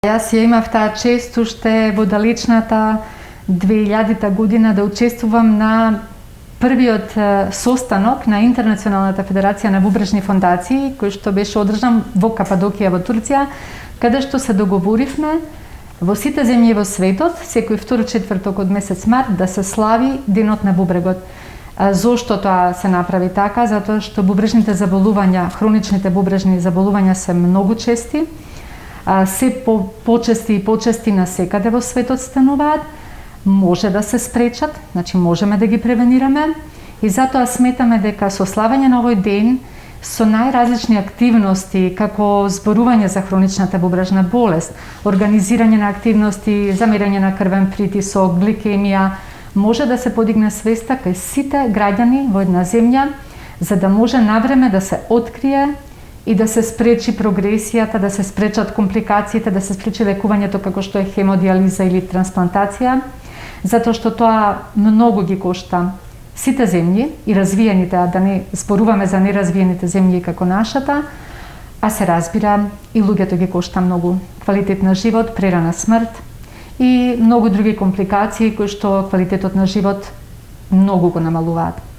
Јас ја имав таа чест уште во далечната 2000 година да учествувам на првиот состанок на Интернационалната федерација на бубрежни фондации, кој што беше одржан во Кападокија во Турција, каде што се договоривме во сите земји во светот, секој втор четврток од месец март, да се слави Денот на бубрегот. Зошто тоа се направи така? Затоа што бубрежните заболувања, хроничните бубрежни заболувања се многу чести, се почести и почести насекаде во светот стануваат, може да се спречат, значи можеме да ги превенираме и затоа сметаме дека со славење на овој ден со најразлични активности како зборување за хроничната бубрежна болест, организирање на активности за мерење на крвен притисок, гликемија, може да се подигне свеста кај сите граѓани во една земја за да може навреме да се открие и да се спречи прогресијата, да се спречат компликациите, да се спречи лекувањето како што е хемодиализа или трансплантација, затоа што тоа многу ги кошта сите земји и развиените, а да не зборуваме за неразвиените земји како нашата, а се разбира и луѓето ги кошта многу квалитет на живот, прерана смрт и многу други компликации кои што квалитетот на живот многу го намалуваат.